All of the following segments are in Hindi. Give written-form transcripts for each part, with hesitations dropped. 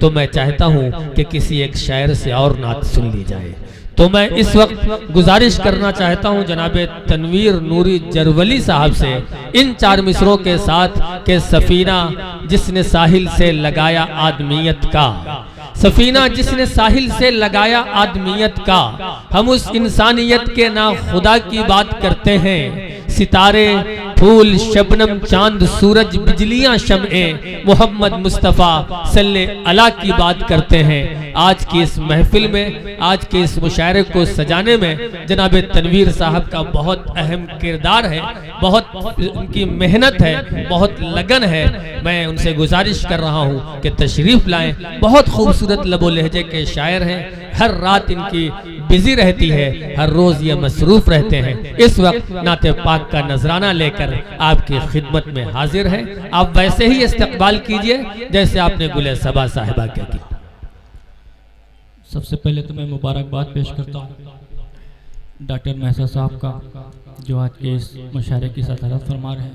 तो मैं चाहता हूँ कि किसी एक शायर से और नात सुन ली जाए। तो मैं इस वक्त गुजारिश करना चाहता हूँ जनाब तनवीर नूरी जरवली साहब से इन 4 मिसरों के साथ के सफीना जिसने साहिल से लगाया आदमियत का, सफीना जिसने साहिल से लगाया आदमियत का, हम उस इंसानियत के ना खुदा की बात करते हैं। सितारे फूल शबनम चांद सूरज बिजलियां शम्ए मोहम्मद मुस्तफ़ा सल्ले अला की बात करते हैं। आज की इस महफिल में, आज के इस मुशायरे को सजाने में जनाब तनवीर साहब का बहुत अहम किरदार है, बहुत उनकी मेहनत है, बहुत लगन है। मैं उनसे गुजारिश कर रहा हूँ कि तशरीफ लाएं। बहुत खूबसूरत लबो लहजे के शायर हैं, हर रात इनकी बिजी रहती है, हर रोज ये मसरूफ रहते हैं। इस वक्त नाते पाक का नजराना लेकर आपकी खिदमत में हाजिर है। आप वैसे ही इस्तकबाल कीजिए जैसे आपने गुले सबा साहिबा क्या की। सबसे पहले तो मैं मुबारकबाद पेश करता हूँ डॉक्टर महसा साहब का, जो आज के इस मुशायरे की सदारत फरमा रहे हैं।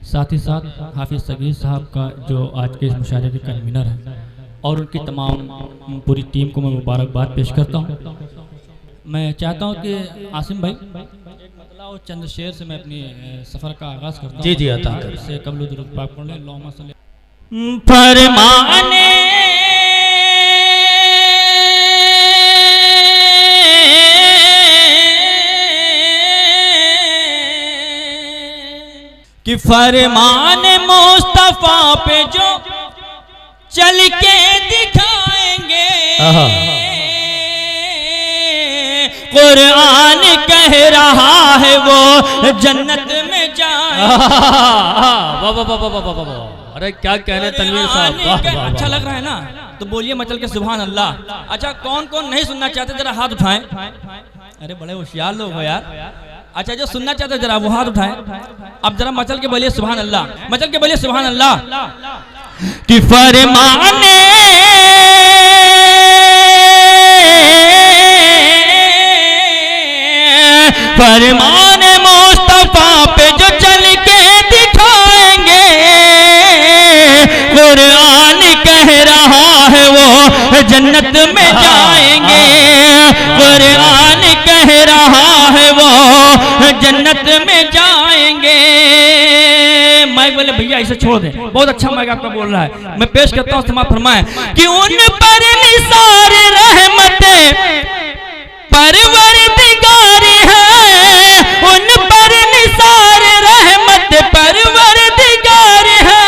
साथ ही साथ हाफिज सगीर साहब का, जो आज के इस मुशायरे के कन्वीनर हैं, और उनकी तमाम पूरी टीम को मैं मुबारकबाद पेश करता हूँ। मैं चाहता हूँ कि आसिम भाई और चंद शेर से मैं अपनी सफ़र का आगाज़ करता हूँ। जी जी अता कर। इससे कबल दुरूद पाक पढ़ लें। अल्लाहुम्मा सल्ली फरमाने कि फरमान मुस्तफा पे जो चल के दिखाएंगे, कुरान कह रहा है वो जन्नत में जाएंगे। अरे क्या कहने तनवीर साहब, अच्छा लग रहा है ना? तो बोलिए मचल के सुभान अल्लाह। अच्छा कौन कौन नहीं सुनना चाहते जरा हाथ उठाएं। अरे बड़े होशियार लोग हो यार। अच्छा जो सुनना चाहते जरा वो हाथ उठाएं। अब जरा मचल के बोलिए सुभान अल्लाह, मचल के बोलिए सुभान अल्लाह। कि फरमाने फरमान मुस्तफा पे जो चल के दिखाएंगे, कुरान कह रहा है वो जन्नत में जाएंगे, कुरान कह रहा है वो जन्नत में जाएंगे। माइक वाले भैया इसे छोड़ दें, बहुत अच्छा माइक आपका बोल रहा है। मैं पेश करता हूँ, समाप्त फरमाएं कि उन पर निसार रहमतें परवरदिगार है, उन पर निसार रहमत परवरदिगार है,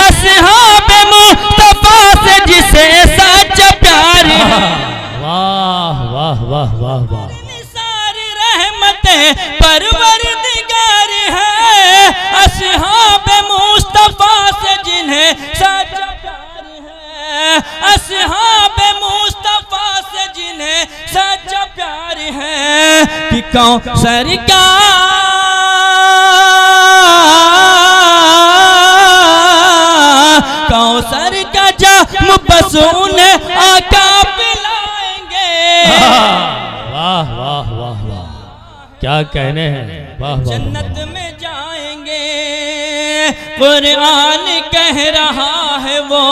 असहाब मुस्तफा से जिसे सच्चा प्यार है। वाह वाह वाह वाह वाह। निसार रहमत परवरदिगार है, असहाब मुस्तफा से जिन्हें सच्चा प्यार है, असहाब मुस्तफा से जिन्हें सच्चा प्यार है। कि कौसर का कौसर का जाम बस उन्हें आका पिलाएंगे। वाह वाह वाह वाह, क्या कहने हैं। वाह वाह। जन्नत में जाएंगे, कुरान कह रहा है वो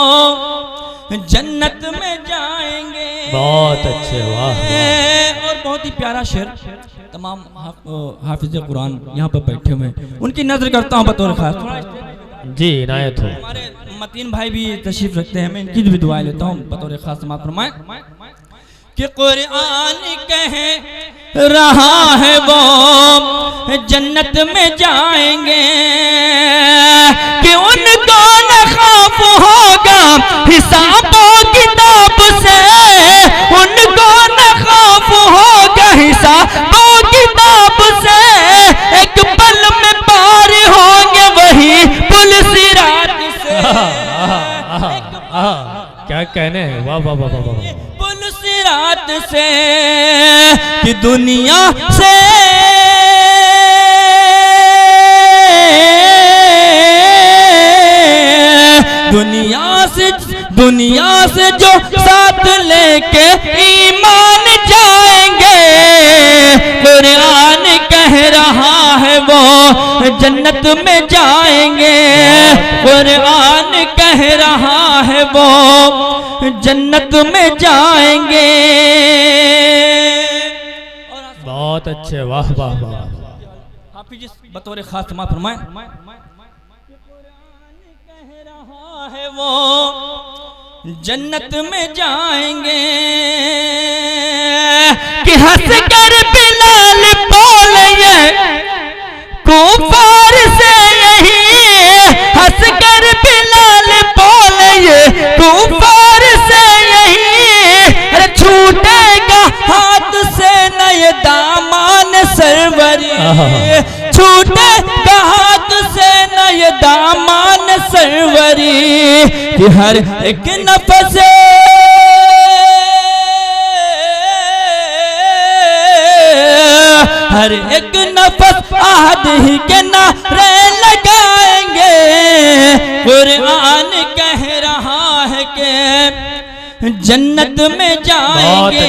जन्नत में जाएंगे। बहुत अच्छे, वाह। और बहुत ही प्यारा शेर, तमाम हाफिज कुरान यहाँ पर बैठे हुए उनकी नजर करता हूँ बतौर खास। जी इनायत हो। हमारे मतीन भाई भी तशरीफ रखते हैं, मैं इनकी भी दुआएं लेता हूँ बतौर खास। समाप्त फरमाएं कि कुरान कह रहा है वो जन्नत में जाएंगे, कि उनको न खौफ होगा हिसाबों किताब से, उनको न खौफ होगा हिसाबों किताब से, एक पल में पार होंगे वही पुल सिरात से। क्या कहने हैं। वाह वाह वाह वाह। पुल सिरात से कि दुनिया से दुनिया से जो साथ लेके ईमान जाएंगे, कुरान कह रहा है वो जन्नत में जाएंगे, कुरान कह रहा है वो जन्नत में जाएंगे। बहुत अच्छे, वाह वाह वाह। हाफिज बतौर खास समाअत फरमाएं, कह रहा है वो जन्नत में जाएंगे कि हंस कर बिलाल बोले कुफार से यही, हंस कर बिलाल बोले कुफार से यही, अरे छूटेगा हाथ से नए दामान सरवरी, छूटेगा हाथ से नए दामान सरवरी कि हर एक नफस हर एक नफस आहद ही के नारे लगाएंगे। कुरान कह रहा है कि जन्नत में जाएंगे।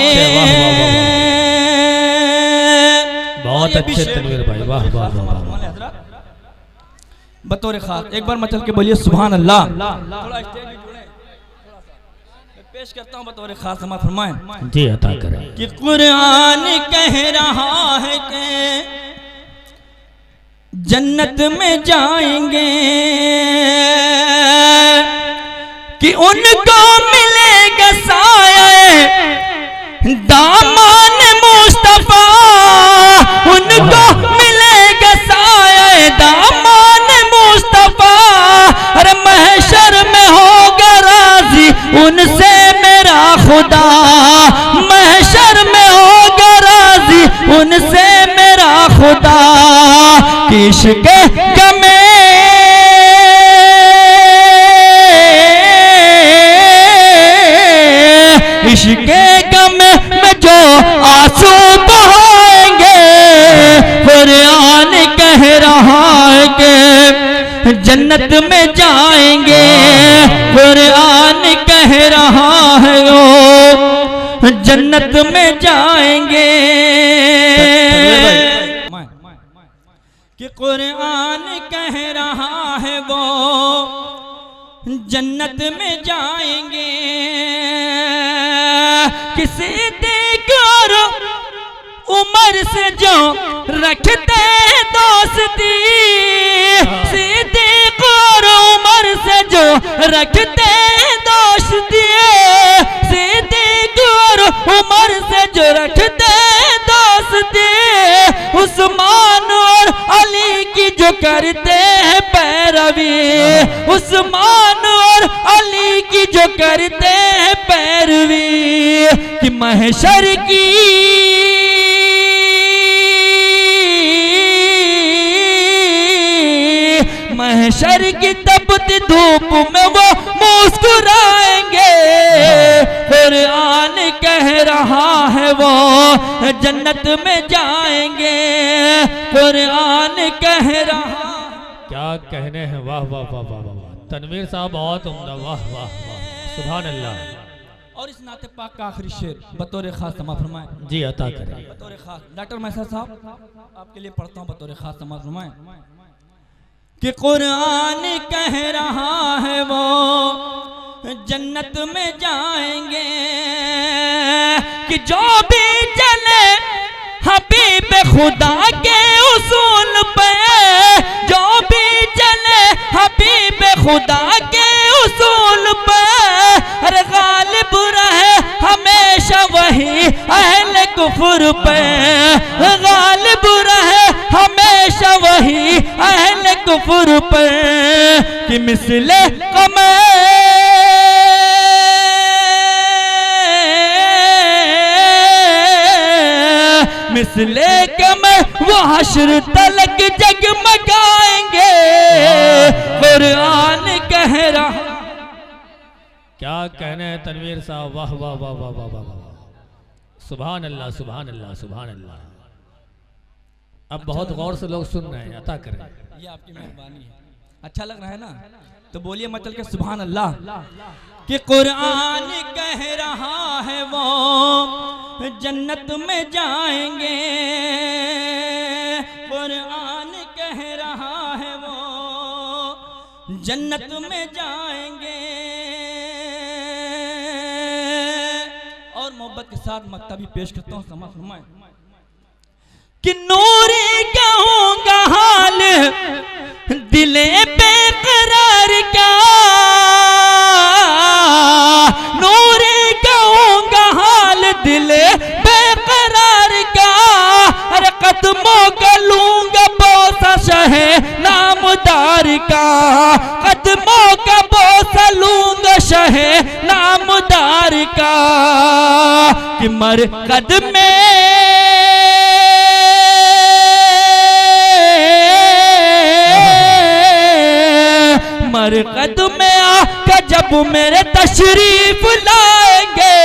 बहुत अच्छे तनवीर भाई, वाह वाह वाह। बतौर खास एक बार मचल के बोलिए सुभान अल्लाह। थोड़ा स्टेज भी जुड़े, पेश करता हूँ बतौर खास समाअत फरमाएं। जी अता करें कि कुरान कह रहा है कि जन्नत में जाएंगे कि उनको मिलेगा साये दामान मुस्तफा, उनको मिलेगा साये दामान मुस्तफा, अरे महशर में होगा राजी उनसे मेरा खुदा, महशर में होगा राजी उनसे मेरा खुदा। इश्क़ गमे इश्क़ गमे में जो आंसू बहाएंगे, कुरान कह रहा है कि जन्नत में जाएंगे। कुरान कह रहा है वो जन्नत में जाएंगे कि कुरान कह रहा है वो जन्नत में जाएंगे। किसी देखकर उम्र से जो रखते दोस्ती, सिद्दीक़ और उमर से जो रखते दोस्ती, सिद्दीक़ और उमर से जो रखते दोस्ती, उस्मान और अली की जो करते हैं पैरवी, उस्मान और अली की जो करते हैं पैरवी, कि महशर की महशर की तपती धूप में वो मुस्कुराएंगे। कुरान कह रहा है वो जन्नत में जाएंगे। कुरान कह रहा, क्या कहने हैं, वाह वाह वाह वाह वाह। तनवीर साहब बहुत उम्दा, वाह वाह वाह, सुभान अल्लाह। और इस नाते पाक का आखिरी शेर बतौर खास समाअत फरमाएं। जी अता करें बतौर खास डॉक्टर मैसर साहब आपके लिए पढ़ता हूँ बतौर खास समाअत फरमाएं कि कुरान कह रहा है वो जन्नत में जाएंगे कि जो भी चले हबीब खुदा के उसूल पे, जो भी चले हबीब खुदा के उसूल पे, अरे गालिब रहे हमेशा वही अहले कुफ्र पे, गालिब रहे हमेशa वही अहले कुफ्र पे, कि मिसले कमर मिसले कमर वो हश्र तलक जगमगाएंगे। कुरान कह रहा, क्या कहने हैं तनवीर साहब, वाह वाह वाह वाह वाह वाह, सुभान अल्लाह सुभान अल्लाह सुभान अल्लाह। अब बहुत गौर से लोग सुन रहे हैं, अता करें। ये आपकी मेहरबानी है, अच्छा लग रहा है ना, तो बोलिए मत चल के सुभान अल्लाह। कि कुरान कह रहा है वो जन्नत में जाएंगे, कुरान कह रहा है वो जन्नत में जाएंगे। मोहब्बत के साथ मक्ता भी पेश करता हूँ, समाज फरमाएं कि नूरी कहूँगा हाल दिले बेकरार क्या, नूरी कहूँगा हाल दिले बेकरार क्या, अरे कदमों का लूंगा बोसा शहे नामदार का, कदमों का बोसा लूंगा शहे नामदार का, कि मर कदमे मरकद में आका जब मेरे तशरीफ लाएंगे,